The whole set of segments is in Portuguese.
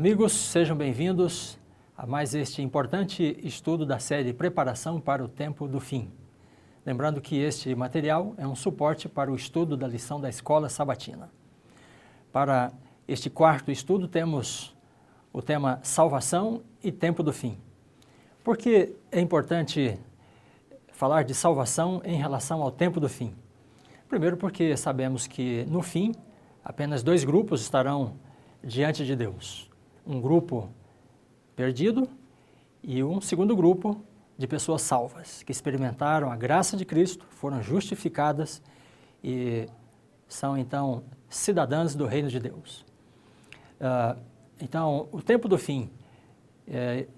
Amigos, sejam bem-vindos a mais este importante estudo da série Preparação para o Tempo do Fim. Lembrando que este material é um suporte para o estudo da lição da Escola Sabatina. Para este quarto estudo temos o tema Salvação e Tempo do Fim. Por que é importante falar de salvação em relação ao tempo do fim? Primeiro porque sabemos que no fim apenas dois grupos estarão diante de Deus. Um grupo perdido e um segundo grupo de pessoas salvas, que experimentaram a graça de Cristo, foram justificadas e são então cidadãs do reino de Deus. Então, o tempo do fim,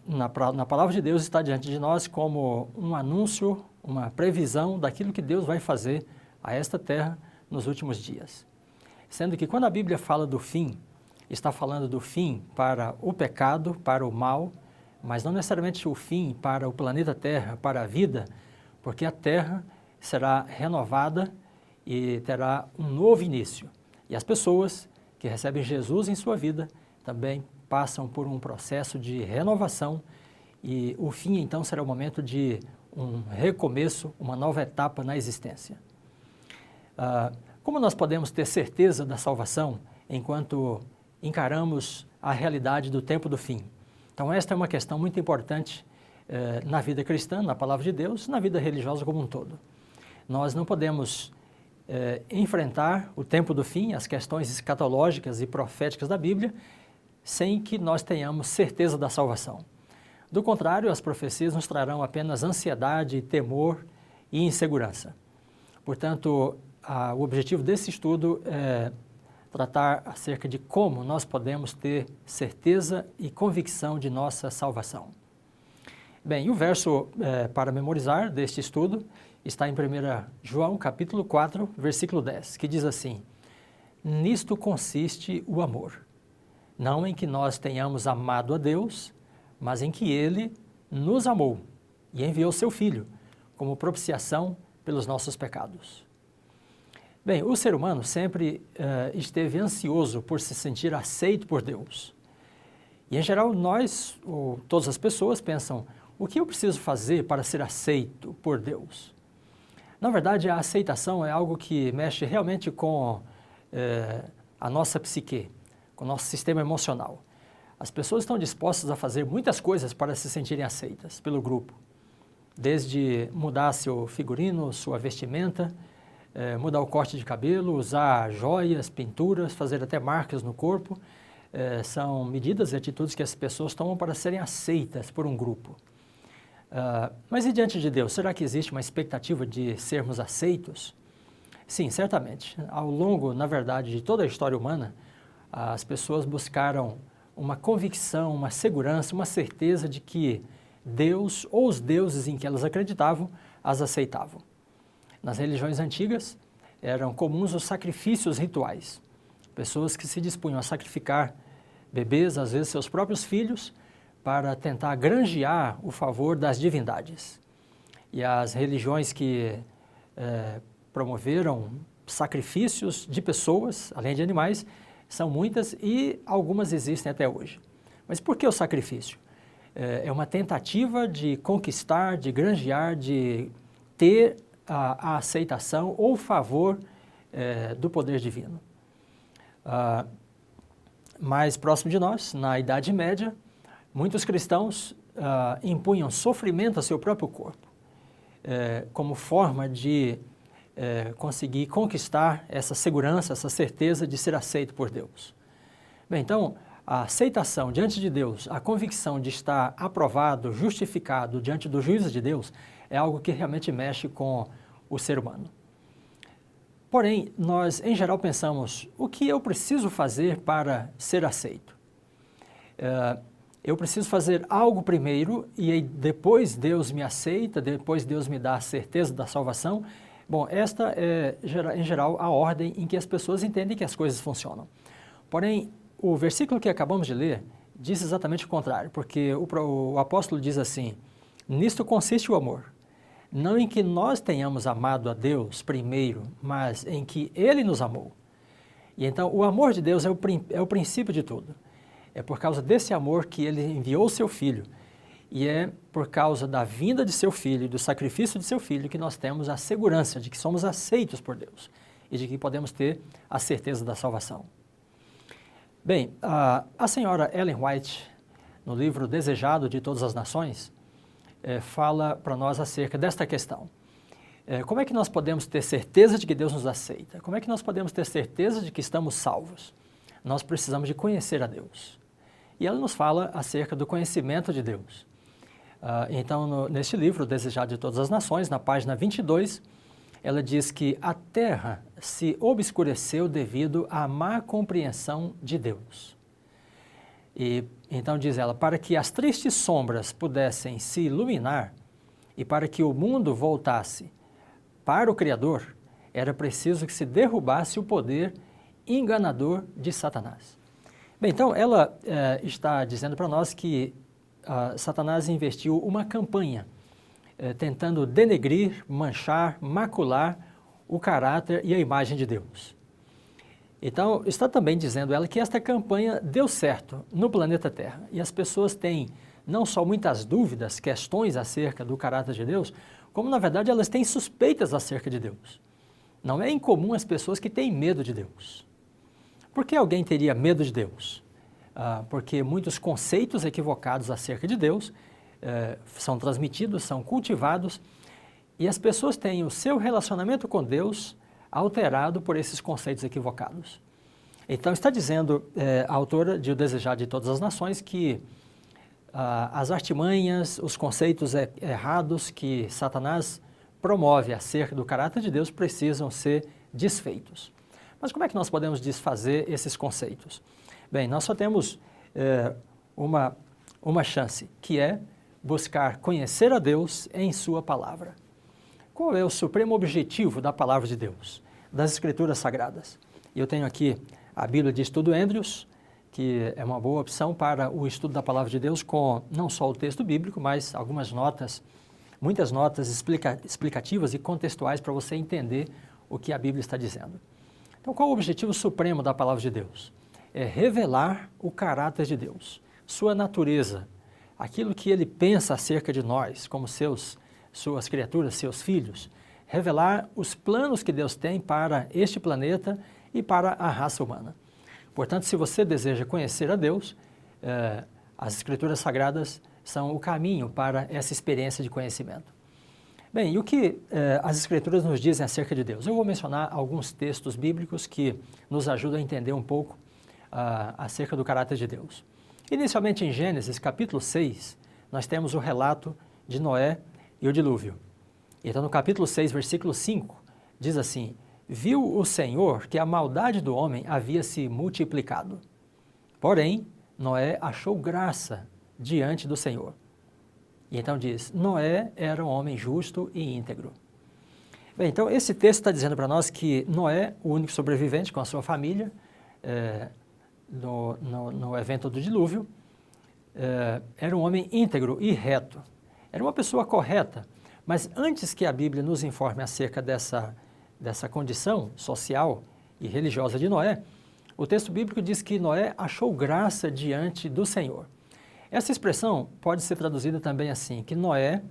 na palavra de Deus, está diante de nós como um anúncio, uma previsão daquilo que Deus vai fazer a esta terra nos últimos dias. Sendo que quando a Bíblia fala do fim, está falando do fim para o pecado, para o mal, mas não necessariamente o fim para o planeta Terra, para a vida, porque a Terra será renovada e terá um novo início. E as pessoas que recebem Jesus em sua vida também passam por um processo de renovação e o fim então será o momento de um recomeço, uma nova etapa na existência. Como nós podemos ter certeza da salvação enquanto encaramos a realidade do tempo do fim? Então esta é uma questão muito importante na vida cristã, na palavra de Deus, na vida religiosa como um todo. Nós não podemos enfrentar o tempo do fim, as questões escatológicas e proféticas da Bíblia, sem que nós tenhamos certeza da salvação. Do contrário, as profecias nos trarão apenas ansiedade, temor e insegurança. Portanto, o objetivo desse estudo é tratar acerca de como nós podemos ter certeza e convicção de nossa salvação. Bem, o verso para memorizar deste estudo está em 1 João, capítulo 4, versículo 10, que diz assim: Nisto consiste o amor, não em que nós tenhamos amado a Deus, mas em que Ele nos amou e enviou seu Filho como propiciação pelos nossos pecados. Bem, o ser humano sempre esteve ansioso por se sentir aceito por Deus. E, em geral, nós, ou todas as pessoas, pensam, o que eu preciso fazer para ser aceito por Deus? Na verdade, a aceitação é algo que mexe realmente com a nossa psique, com o nosso sistema emocional. As pessoas estão dispostas a fazer muitas coisas para se sentirem aceitas pelo grupo. Desde mudar seu figurino, sua vestimenta, mudar o corte de cabelo, usar joias, pinturas, fazer até marcas no corpo, são medidas e atitudes que as pessoas tomam para serem aceitas por um grupo. Mas e diante de Deus, será que existe uma expectativa de sermos aceitos? Sim, certamente. Ao longo, na verdade, de toda a história humana, as pessoas buscaram uma convicção, uma segurança, uma certeza de que Deus ou os deuses em que elas acreditavam as aceitavam. Nas religiões antigas, eram comuns os sacrifícios rituais. Pessoas que se dispunham a sacrificar bebês, às vezes seus próprios filhos, para tentar granjear o favor das divindades. E as religiões que promoveram sacrifícios de pessoas, além de animais, são muitas e algumas existem até hoje. Mas por que o sacrifício? É uma tentativa de conquistar, de granjear, de ter a aceitação ou favor do poder divino. Mais próximo de nós, na Idade Média, muitos cristãos impunham sofrimento a seu próprio corpo, como forma de conseguir conquistar essa segurança, essa certeza de ser aceito por Deus. Bem, então, a aceitação diante de Deus, a convicção de estar aprovado, justificado diante do juízo de Deus, é algo que realmente mexe com o ser humano. Porém, nós, em geral, pensamos, o que eu preciso fazer para ser aceito? Eu preciso fazer algo primeiro e aí depois Deus me aceita, depois Deus me dá a certeza da salvação. Bom, esta é, em geral, a ordem em que as pessoas entendem que as coisas funcionam. Porém, o versículo que acabamos de ler diz exatamente o contrário, porque o apóstolo diz assim, nisto consiste o amor, não em que nós tenhamos amado a Deus primeiro, mas em que Ele nos amou. E então, o amor de Deus é o princípio de tudo. É por causa desse amor que ele enviou o seu Filho. E é por causa da vinda de seu Filho e do sacrifício de seu Filho que nós temos a segurança de que somos aceitos por Deus e de que podemos ter a certeza da salvação. Bem, a senhora Ellen White, no livro Desejado de Todas as Nações, fala para nós acerca desta questão. Como é que nós podemos ter certeza de que Deus nos aceita? Como é que nós podemos ter certeza de que estamos salvos? Nós precisamos de conhecer a Deus. E ela nos fala acerca do conhecimento de Deus. Então, neste livro, Desejado de Todas as Nações, na página 22, ela diz que a terra se obscureceu devido à má compreensão de Deus. E então diz ela, para que as tristes sombras pudessem se iluminar e para que o mundo voltasse para o Criador, era preciso que se derrubasse o poder enganador de Satanás. Bem, então ela está dizendo para nós que Satanás investiu uma campanha tentando denegrir, manchar, macular o caráter e a imagem de Deus. Então, está também dizendo ela que esta campanha deu certo no planeta Terra. E as pessoas têm não só muitas dúvidas, questões acerca do caráter de Deus, como na verdade elas têm suspeitas acerca de Deus. Não é incomum as pessoas que têm medo de Deus. Por que alguém teria medo de Deus? Porque muitos conceitos equivocados acerca de Deus são transmitidos, são cultivados, e as pessoas têm o seu relacionamento com Deus alterado por esses conceitos equivocados. Então está dizendo a autora de O Desejado de Todas as Nações que as artimanhas, os conceitos errados que Satanás promove acerca do caráter de Deus precisam ser desfeitos. Mas como é que nós podemos desfazer esses conceitos? Bem, nós só temos uma chance, que é buscar conhecer a Deus em sua palavra. Qual é o supremo objetivo da palavra de Deus, das Escrituras Sagradas? Eu tenho aqui a Bíblia de Estudo Andrews, que é uma boa opção para o estudo da palavra de Deus com não só o texto bíblico, mas algumas notas, muitas notas explicativas e contextuais para você entender o que a Bíblia está dizendo. Então, qual o objetivo supremo da palavra de Deus? É revelar o caráter de Deus, sua natureza, aquilo que ele pensa acerca de nós, como suas criaturas, seus filhos, revelar os planos que Deus tem para este planeta e para a raça humana. Portanto, se você deseja conhecer a Deus, as Escrituras Sagradas são o caminho para essa experiência de conhecimento. Bem, e o que as Escrituras nos dizem acerca de Deus? Eu vou mencionar alguns textos bíblicos que nos ajudam a entender um pouco acerca do caráter de Deus. Inicialmente em Gênesis, capítulo 6, nós temos o relato de Noé e o dilúvio. Então, no capítulo 6, versículo 5, diz assim: viu o Senhor que a maldade do homem havia se multiplicado. Porém, Noé achou graça diante do Senhor. E então diz, Noé era um homem justo e íntegro. Bem, então esse texto está dizendo para nós que Noé, o único sobrevivente com a sua família, no evento do dilúvio, era um homem íntegro e reto. Era uma pessoa correta, mas antes que a Bíblia nos informe acerca dessa condição social e religiosa de Noé, o texto bíblico diz que Noé achou graça diante do Senhor. Essa expressão pode ser traduzida também assim, que Noé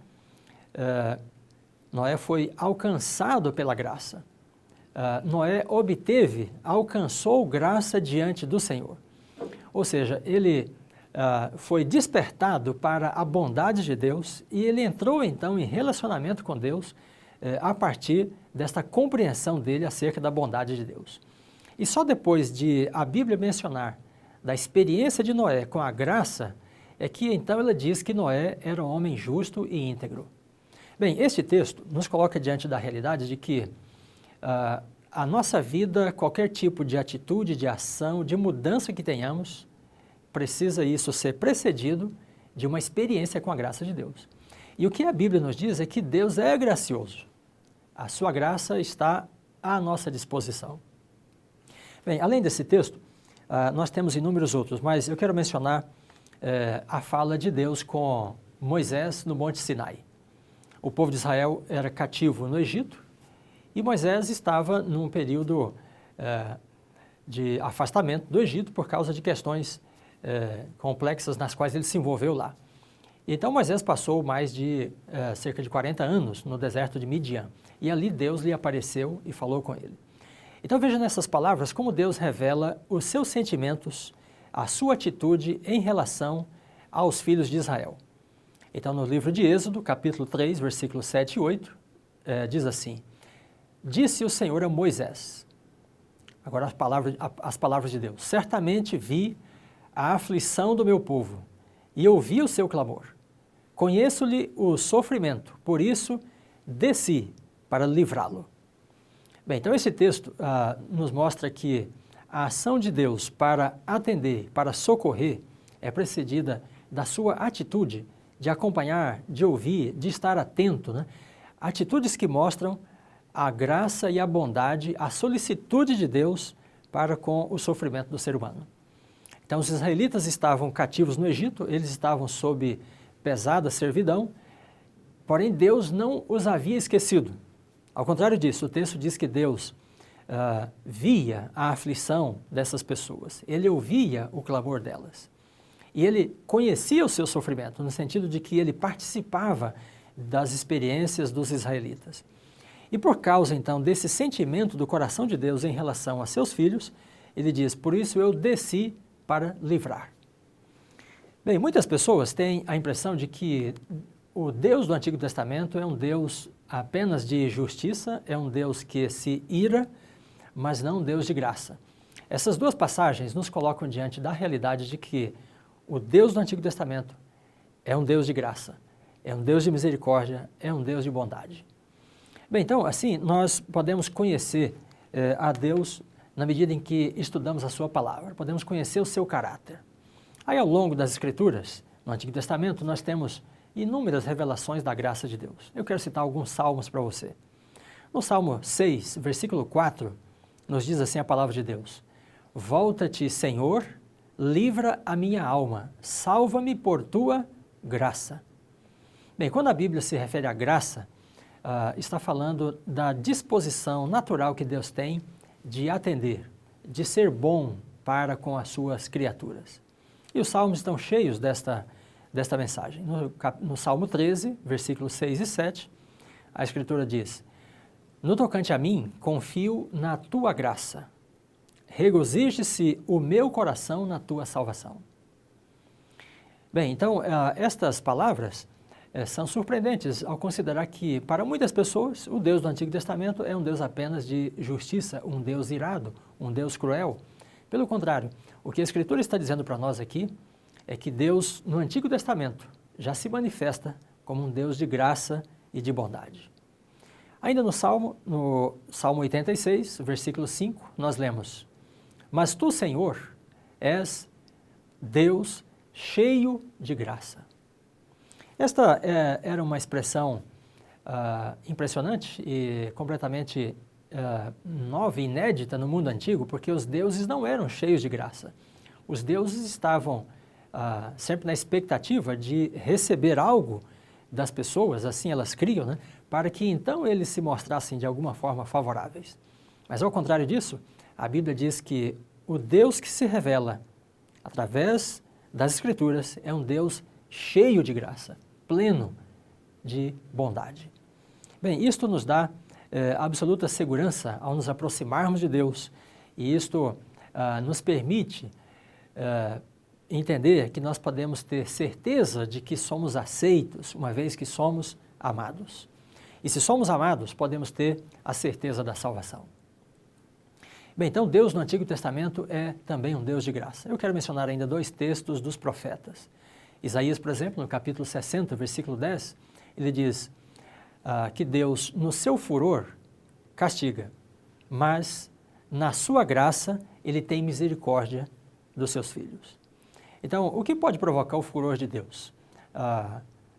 foi alcançado pela graça. Noé alcançou graça diante do Senhor. Ou seja, ele foi despertado para a bondade de Deus e ele entrou então em relacionamento com Deus a partir desta compreensão dele acerca da bondade de Deus. E só depois de a Bíblia mencionar da experiência de Noé com a graça, é que então ela diz que Noé era um homem justo e íntegro. Bem, este texto nos coloca diante da realidade de que a nossa vida, qualquer tipo de atitude, de ação, de mudança que tenhamos, precisa isso ser precedido de uma experiência com a graça de Deus. E o que a Bíblia nos diz é que Deus é gracioso. A sua graça está à nossa disposição. Bem, além desse texto, nós temos inúmeros outros, mas eu quero mencionar a fala de Deus com Moisés no Monte Sinai. O povo de Israel era cativo no Egito e Moisés estava num período de afastamento do Egito por causa de questões complexas nas quais ele se envolveu lá. Então Moisés passou mais de cerca de 40 anos no deserto de Midian, e ali Deus lhe apareceu e falou com ele. Então veja nessas palavras como Deus revela os seus sentimentos, a sua atitude em relação aos filhos de Israel. Então no livro de Êxodo, capítulo 3, versículos 7 e 8, diz assim: Disse o Senhor a Moisés, agora as palavras de Deus, certamente vi a aflição do meu povo e ouvi o seu clamor. Conheço-lhe o sofrimento, por isso desci para livrá-lo. Bem, então esse texto nos mostra que a ação de Deus para atender, para socorrer, é precedida da sua atitude de acompanhar, de ouvir, de estar atento, né? Atitudes que mostram a graça e a bondade, a solicitude de Deus para com o sofrimento do ser humano. Então os israelitas estavam cativos no Egito, eles estavam sob pesada servidão, porém Deus não os havia esquecido. Ao contrário disso, o texto diz que Deus via a aflição dessas pessoas, ele ouvia o clamor delas. E ele conhecia o seu sofrimento, no sentido de que ele participava das experiências dos israelitas. E por causa, então, desse sentimento do coração de Deus em relação a seus filhos, ele diz, por isso eu desci para livrar. Bem, muitas pessoas têm a impressão de que o Deus do Antigo Testamento é um Deus apenas de justiça, é um Deus que se ira, mas não um Deus de graça. Essas duas passagens nos colocam diante da realidade de que o Deus do Antigo Testamento é um Deus de graça, é um Deus de misericórdia, é um Deus de bondade. Bem, então, assim, nós podemos conhecer a Deus na medida em que estudamos a sua palavra, podemos conhecer o seu caráter. Aí, ao longo das Escrituras, no Antigo Testamento, nós temos inúmeras revelações da graça de Deus. Eu quero citar alguns salmos para você. No Salmo 6, versículo 4, nos diz assim a palavra de Deus: Volta-te, Senhor, livra a minha alma, salva-me por tua graça. Bem, quando a Bíblia se refere à graça, está falando da disposição natural que Deus tem de atender, de ser bom para com as suas criaturas. E os salmos estão cheios desta mensagem. No Salmo 13, versículos 6 e 7, a Escritura diz: No tocante a mim, confio na tua graça. Regozije-se o meu coração na tua salvação. Bem, então, estas palavras são surpreendentes ao considerar que, para muitas pessoas, o Deus do Antigo Testamento é um Deus apenas de justiça, um Deus irado, um Deus cruel. Pelo contrário, o que a Escritura está dizendo para nós aqui é que Deus, no Antigo Testamento, já se manifesta como um Deus de graça e de bondade. Ainda no Salmo 86, versículo 5, nós lemos: Mas tu, Senhor, és Deus cheio de graça. Esta era uma expressão impressionante e completamente nova e inédita no mundo antigo, porque os deuses não eram cheios de graça. Os deuses estavam sempre na expectativa de receber algo das pessoas, assim elas criam, né, para que então eles se mostrassem de alguma forma favoráveis. Mas ao contrário disso, a Bíblia diz que o Deus que se revela através das Escrituras é um Deus cheio de graça, pleno de bondade. Bem, isto nos dá absoluta segurança ao nos aproximarmos de Deus, e isto nos permite entender que nós podemos ter certeza de que somos aceitos, uma vez que somos amados. E se somos amados, podemos ter a certeza da salvação. Bem, então Deus no Antigo Testamento é também um Deus de graça. Eu quero mencionar ainda dois textos dos profetas. Isaías, por exemplo, no capítulo 60, versículo 10, ele diz que Deus, no seu furor, castiga, mas na sua graça, ele tem misericórdia dos seus filhos. Então, o que pode provocar o furor de Deus?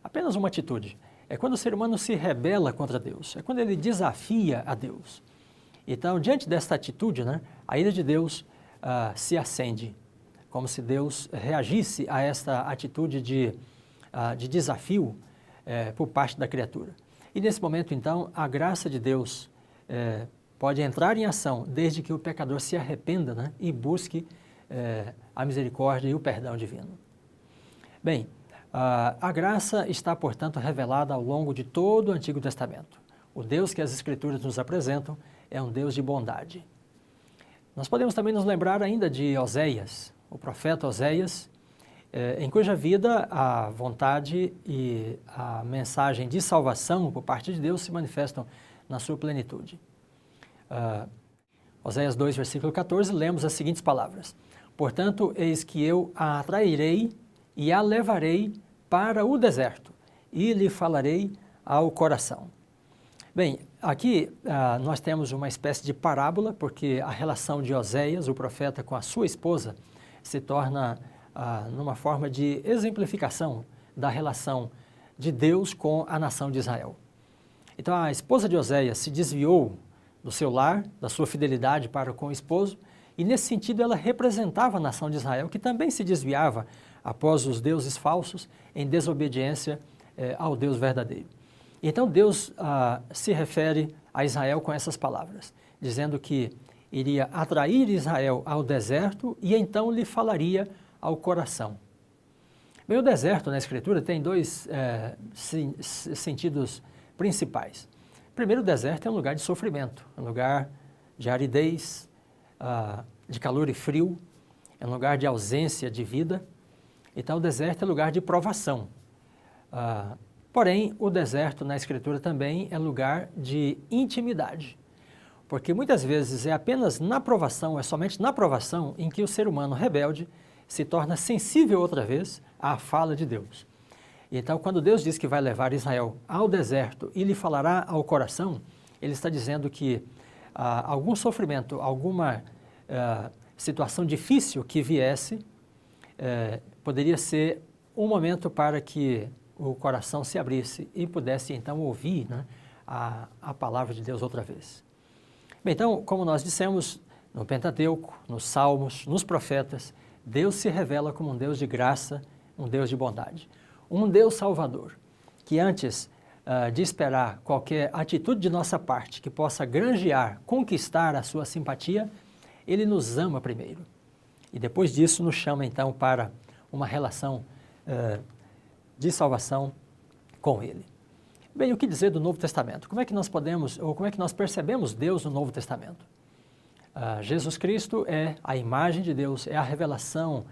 Apenas uma atitude. É quando o ser humano se rebela contra Deus, é quando ele desafia a Deus. Então, diante desta atitude, né, a ira de Deus se acende, como se Deus reagisse a esta atitude de desafio por parte da criatura. E nesse momento, então, a graça de Deus pode entrar em ação desde que o pecador se arrependa, né, e busque a misericórdia e o perdão divino. Bem, a graça está, portanto, revelada ao longo de todo o Antigo Testamento. O Deus que as Escrituras nos apresentam é um Deus de bondade. Nós podemos também nos lembrar ainda de Oséias, o profeta Oséias, em cuja vida a vontade e a mensagem de salvação por parte de Deus se manifestam na sua plenitude. Oséias 2, versículo 14, lemos as seguintes palavras: Portanto, eis que eu a atrairei e a levarei para o deserto e lhe falarei ao coração. Bem, aqui nós temos uma espécie de parábola, porque a relação de Oséias, o profeta, com a sua esposa, se torna numa forma de exemplificação da relação de Deus com a nação de Israel. Então, a esposa de Oséias se desviou do seu lar, da sua fidelidade para com o esposo, e nesse sentido ela representava a nação de Israel, que também se desviava após os deuses falsos em desobediência ao Deus verdadeiro. Então Deus se refere a Israel com essas palavras, dizendo que iria atrair Israel ao deserto e então lhe falaria ao coração. Bem, o deserto na Escritura tem dois sentidos principais. Primeiro, o deserto é um lugar de sofrimento, é um lugar de aridez, de calor e frio, é um lugar de ausência de vida. Então, o deserto é lugar de provação. Porém, o deserto na Escritura também é lugar de intimidade, porque muitas vezes é apenas na provação, é somente na provação em que o ser humano rebelde se torna sensível outra vez à fala de Deus. Então, quando Deus diz que vai levar Israel ao deserto e lhe falará ao coração, ele está dizendo que algum sofrimento, alguma situação difícil que viesse, poderia ser um momento para que o coração se abrisse e pudesse então ouvir, né, a palavra de Deus outra vez. Bem, então, como nós dissemos, no Pentateuco, nos Salmos, nos profetas, Deus se revela como um Deus de graça, um Deus de bondade. Um Deus salvador, que antes de esperar qualquer atitude de nossa parte que possa granjear, conquistar a sua simpatia, Ele nos ama primeiro. E depois disso nos chama então para uma relação de salvação com Ele. Bem, o que dizer do Novo Testamento? Como é que nós podemos, ou como é que nós percebemos Deus no Novo Testamento? Jesus Cristo é a imagem de Deus, é a revelação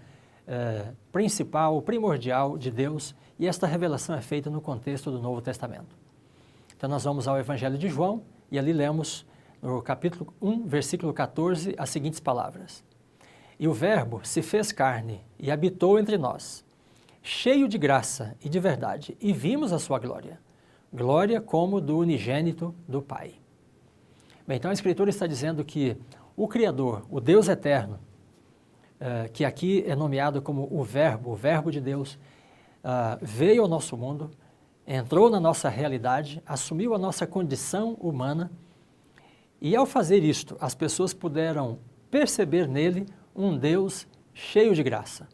principal, primordial de Deus, e esta revelação é feita no contexto do Novo Testamento. Então nós vamos ao Evangelho de João e ali lemos no capítulo 1, versículo 14, as seguintes palavras: E o Verbo se fez carne e habitou entre nós, cheio de graça e de verdade, e vimos a sua glória, glória como do unigênito do Pai. Bem, então a Escritura está dizendo que o Criador, o Deus eterno, que aqui é nomeado como o Verbo de Deus, veio ao nosso mundo, entrou na nossa realidade, assumiu a nossa condição humana, e ao fazer isto, as pessoas puderam perceber nele um Deus cheio de graça.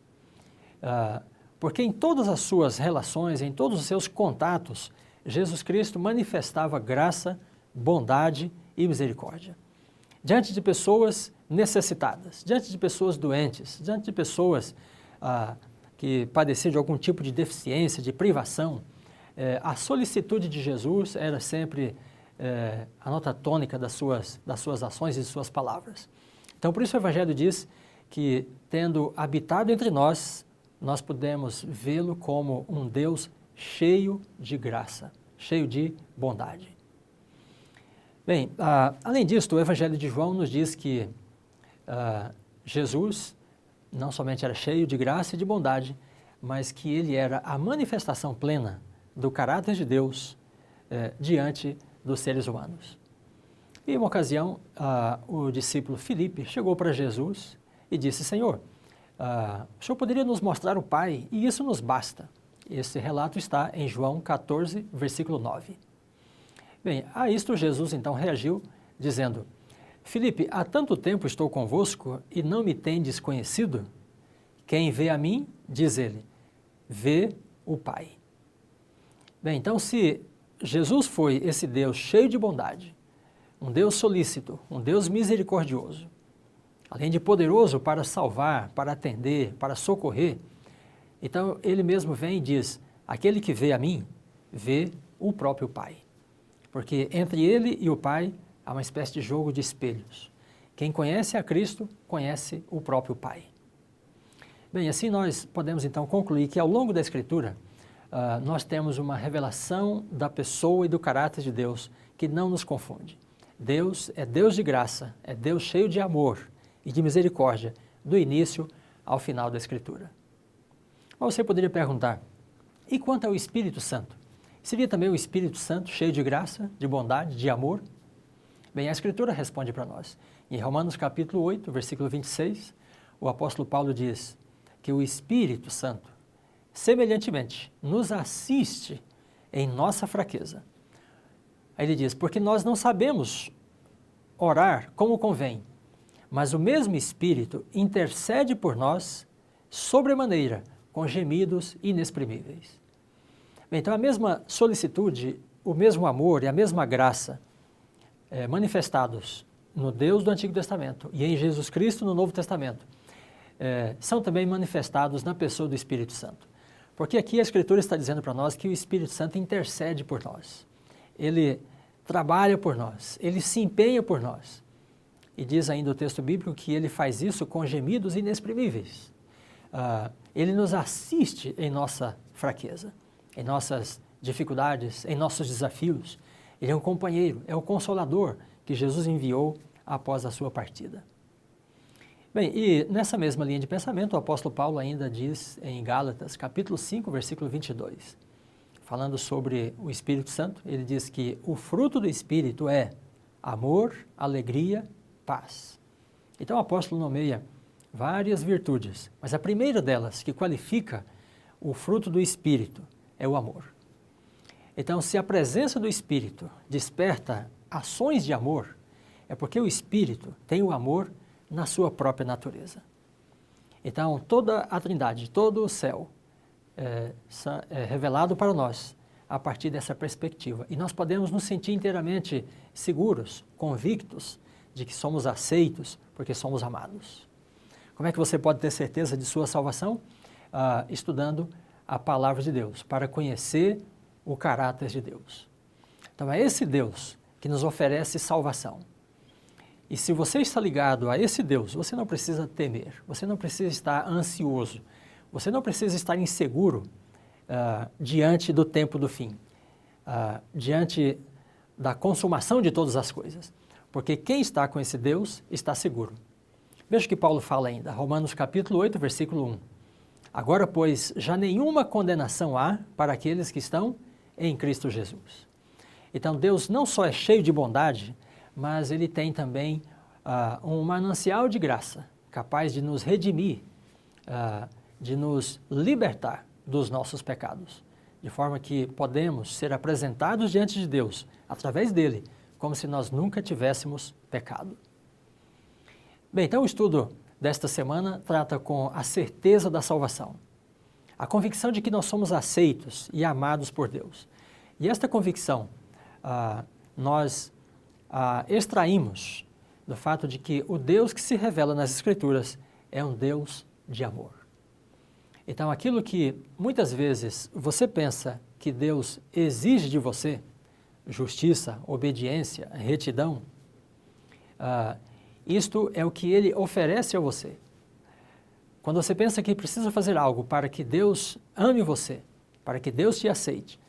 Porque em todas as suas relações, em todos os seus contatos, Jesus Cristo manifestava graça, bondade e misericórdia. Diante de pessoas necessitadas, diante de pessoas doentes, diante de pessoas que padeciam de algum tipo de deficiência, de privação, a solicitude de Jesus era sempre a nota tônica das suas ações e de suas palavras. Então, por isso o Evangelho diz que, tendo habitado entre nós, nós podemos vê-lo como um Deus cheio de graça, cheio de bondade. Bem, além disso, o Evangelho de João nos diz que Jesus não somente era cheio de graça e de bondade, mas que ele era a manifestação plena do caráter de Deus diante dos seres humanos. E em uma ocasião, o discípulo Filipe chegou para Jesus e disse: Senhor, o Senhor poderia nos mostrar o Pai e isso nos basta. Esse relato está em João 14, versículo 9. Bem, a isto Jesus então reagiu, dizendo: Filipe, há tanto tempo estou convosco e não me tendes conhecido? Quem vê a mim, diz ele, vê o Pai. Bem, então se Jesus foi esse Deus cheio de bondade, um Deus solícito, um Deus misericordioso, além de poderoso para salvar, para atender, para socorrer, então ele mesmo vem e diz, aquele que vê a mim, vê o próprio Pai. Porque entre ele e o Pai há uma espécie de jogo de espelhos. Quem conhece a Cristo, conhece o próprio Pai. Bem, assim nós podemos então concluir que ao longo da Escritura, nós temos uma revelação da pessoa e do caráter de Deus que não nos confunde. Deus é Deus de graça, é Deus cheio de amor e de misericórdia, do início ao final da Escritura. Mas você poderia perguntar, e quanto ao Espírito Santo? Seria também o Espírito Santo cheio de graça, de bondade, de amor? Bem, a Escritura responde para nós. Em Romanos capítulo 8, versículo 26, o apóstolo Paulo diz que o Espírito Santo, semelhantemente, nos assiste em nossa fraqueza. Aí ele diz, porque nós não sabemos orar como convém, mas o mesmo Espírito intercede por nós sobremaneira, com gemidos inexprimíveis. Bem, então a mesma solicitude, o mesmo amor e a mesma graça manifestados no Deus do Antigo Testamento e em Jesus Cristo no Novo Testamento, são também manifestados na pessoa do Espírito Santo. Porque aqui a Escritura está dizendo para nós que o Espírito Santo intercede por nós. Ele trabalha por nós, ele se empenha por nós. E diz ainda o texto bíblico que ele faz isso com gemidos inexprimíveis. Ele nos assiste em nossa fraqueza, em nossas dificuldades, em nossos desafios. Ele é um companheiro, é o consolador que Jesus enviou após a sua partida. Bem, e nessa mesma linha de pensamento, o apóstolo Paulo ainda diz em Gálatas, capítulo 5, versículo 22, falando sobre o Espírito Santo, ele diz que o fruto do Espírito é amor, alegria, paz. Então o apóstolo nomeia várias virtudes, mas a primeira delas, que qualifica o fruto do Espírito, é o amor. Então, se a presença do Espírito desperta ações de amor, é porque o Espírito tem o amor na sua própria natureza. Então, toda a Trindade, todo o céu é revelado para nós a partir dessa perspectiva. E nós podemos nos sentir inteiramente seguros, convictos de que somos aceitos porque somos amados. Como é que você pode ter certeza de sua salvação? Estudando a palavra de Deus, para conhecer o caráter de Deus. Então, é esse Deus que nos oferece salvação. E se você está ligado a esse Deus, você não precisa temer, você não precisa estar ansioso, você não precisa estar inseguro diante do tempo do fim, diante da consumação de todas as coisas. Porque quem está com esse Deus está seguro. Veja o que Paulo fala ainda, Romanos capítulo 8, versículo 1. Agora, pois, já nenhuma condenação há para aqueles que estão em Cristo Jesus. Então, Deus não só é cheio de bondade, mas Ele tem também um manancial de graça, capaz de nos redimir, de nos libertar dos nossos pecados, de forma que podemos ser apresentados diante de Deus, através dele, como se nós nunca tivéssemos pecado. Bem, então o estudo desta semana trata com a certeza da salvação, a convicção de que nós somos aceitos e amados por Deus. E esta convicção nós extraímos do fato de que o Deus que se revela nas Escrituras é um Deus de amor. Então, aquilo que muitas vezes você pensa que Deus exige de você, justiça, obediência, retidão, isto é o que Ele oferece a você. Quando você pensa que precisa fazer algo para que Deus ame você, para que Deus te aceite,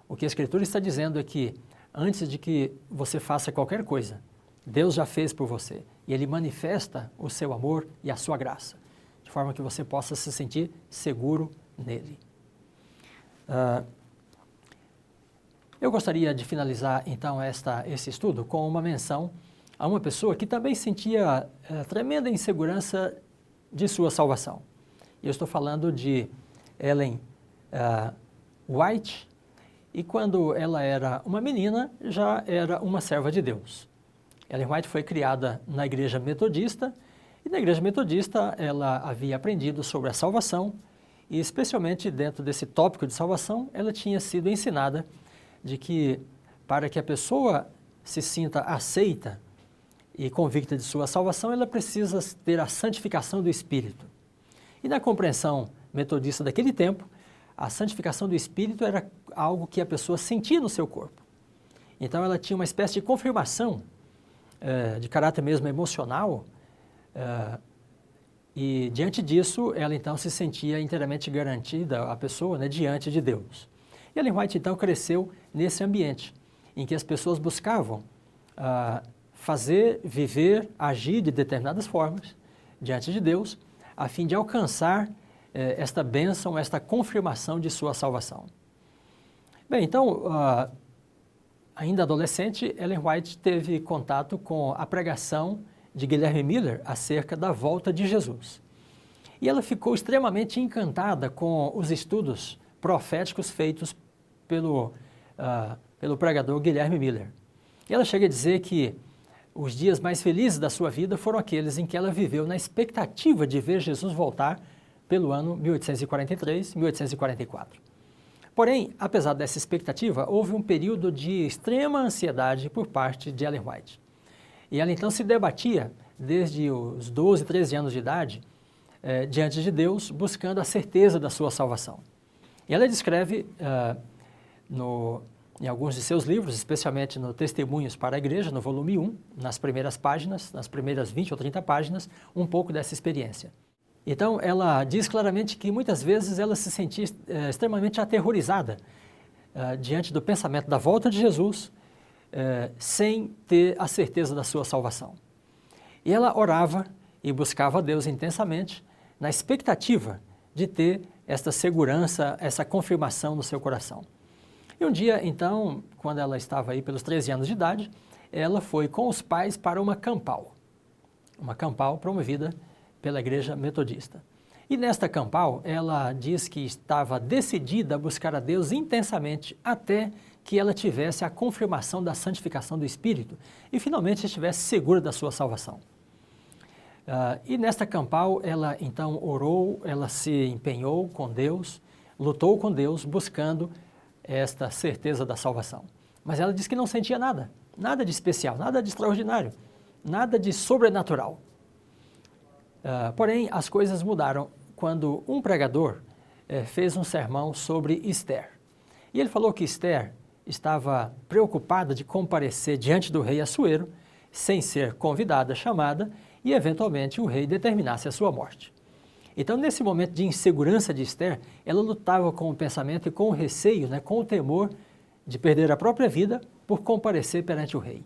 o que a Escritura está dizendo é que antes de que você faça qualquer coisa, Deus já fez por você e Ele manifesta o seu amor e a sua graça, de forma que você possa se sentir seguro nele. Eu gostaria de finalizar então esse estudo com uma menção a uma pessoa que também sentia tremenda insegurança de sua salvação. Eu estou falando de Ellen White, e quando ela era uma menina, já era uma serva de Deus. Ellen White foi criada na igreja metodista, e na igreja metodista ela havia aprendido sobre a salvação, e especialmente dentro desse tópico de salvação, ela tinha sido ensinada de que para que a pessoa se sinta aceita e convicta de sua salvação, ela precisa ter a santificação do Espírito. E na compreensão metodista daquele tempo, a santificação do Espírito era algo que a pessoa sentia no seu corpo. Então ela tinha uma espécie de confirmação de caráter mesmo emocional, e diante disso ela então se sentia inteiramente garantida, a pessoa, né, diante de Deus. E Ellen White então cresceu nesse ambiente, em que as pessoas buscavam fazer, viver, agir de determinadas formas diante de Deus, a fim de alcançar esta bênção, esta confirmação de sua salvação. Bem, então, ainda adolescente, Ellen White teve contato com a pregação de Guilherme Miller acerca da volta de Jesus. E ela ficou extremamente encantada com os estudos proféticos feitos pelo pregador Guilherme Miller. E ela chega a dizer que os dias mais felizes da sua vida foram aqueles em que ela viveu na expectativa de ver Jesus voltar pelo ano 1843, 1844. Porém, apesar dessa expectativa, houve um período de extrema ansiedade por parte de Ellen White. E ela então se debatia desde os 12, 13 anos de idade diante de Deus, buscando a certeza da sua salvação. E ela descreve em alguns de seus livros, especialmente no Testemunhos para a Igreja, no volume 1, nas primeiras páginas, nas primeiras 20 ou 30 páginas, um pouco dessa experiência. Então, ela diz claramente que muitas vezes ela se sentia extremamente aterrorizada diante do pensamento da volta de Jesus, sem ter a certeza da sua salvação. E ela orava e buscava a Deus intensamente, na expectativa de ter esta segurança, essa confirmação no seu coração. E um dia, então, quando ela estava aí pelos 13 anos de idade, ela foi com os pais para uma campal promovida pela Igreja Metodista. E nesta campal, ela diz que estava decidida a buscar a Deus intensamente até que ela tivesse a confirmação da santificação do Espírito e finalmente estivesse segura da sua salvação. E nesta campal, ela então orou, ela se empenhou com Deus, lutou com Deus, buscando esta certeza da salvação. Mas ela diz que não sentia nada, nada de especial, nada de extraordinário, nada de sobrenatural. Porém, as coisas mudaram quando um pregador fez um sermão sobre Esther. E ele falou que Esther estava preocupada de comparecer diante do rei Assuero, sem ser convidada, chamada, e eventualmente o rei determinasse a sua morte. Então, nesse momento de insegurança de Esther, ela lutava com o pensamento e com o receio, com o temor de perder a própria vida por comparecer perante o rei.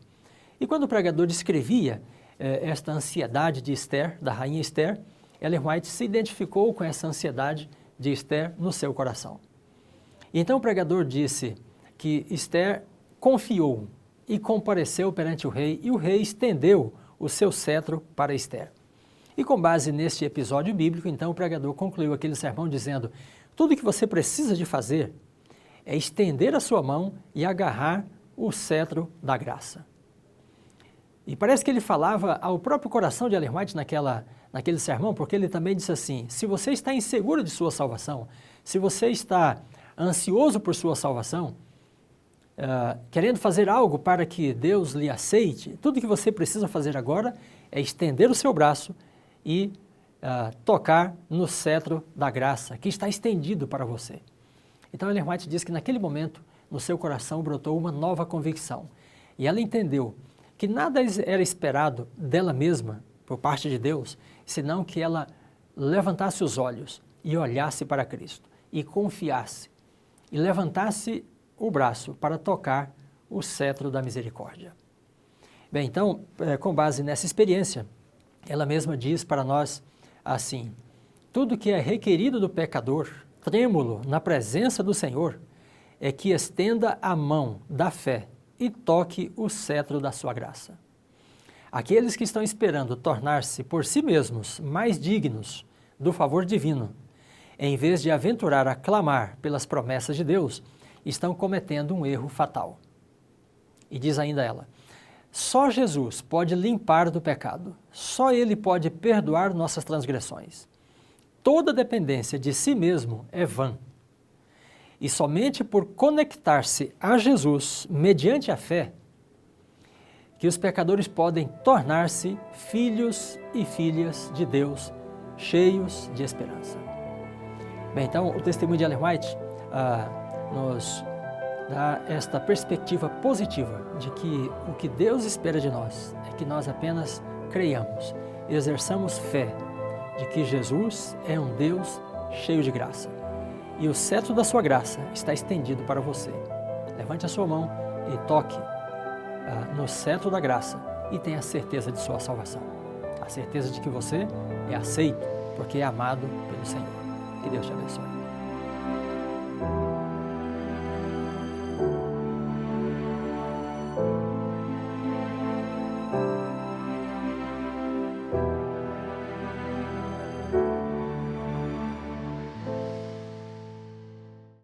E quando o pregador descrevia esta ansiedade de Esther, da rainha Esther, Ellen White se identificou com essa ansiedade de Esther no seu coração. E então o pregador disse que Esther confiou e compareceu perante o rei, e o rei estendeu o seu cetro para Esther. E com base neste episódio bíblico, então o pregador concluiu aquele sermão dizendo: tudo que você precisa de fazer é estender a sua mão e agarrar o cetro da graça. E parece que ele falava ao próprio coração de Ellen White naquele sermão, porque ele também disse assim: se você está inseguro de sua salvação, se você está ansioso por sua salvação, querendo fazer algo para que Deus lhe aceite, tudo que você precisa fazer agora é estender o seu braço e tocar no cetro da graça, que está estendido para você. Então Ellen White diz que naquele momento, no seu coração brotou uma nova convicção. E ela entendeu que nada era esperado dela mesma, por parte de Deus, senão que ela levantasse os olhos e olhasse para Cristo, e confiasse, e levantasse o braço para tocar o cetro da misericórdia. Bem, então, com base nessa experiência, ela mesma diz para nós assim: tudo que é requerido do pecador, trêmulo na presença do Senhor, é que estenda a mão da fé e toque o cetro da sua graça. Aqueles que estão esperando tornar-se por si mesmos mais dignos do favor divino, em vez de aventurar a clamar pelas promessas de Deus, estão cometendo um erro fatal. E diz ainda ela: só Jesus pode limpar do pecado, só Ele pode perdoar nossas transgressões. Toda dependência de si mesmo é vã. E somente por conectar-se a Jesus mediante a fé, que os pecadores podem tornar-se filhos e filhas de Deus, cheios de esperança. Bem, então o testemunho de Ellen White nos dá esta perspectiva positiva de que o que Deus espera de nós é que nós apenas creiamos, exerçamos fé de que Jesus é um Deus cheio de graça. E o cetro da sua graça está estendido para você. Levante a sua mão e toque no cetro da graça e tenha a certeza de sua salvação. A certeza de que você é aceito porque é amado pelo Senhor. Que Deus te abençoe.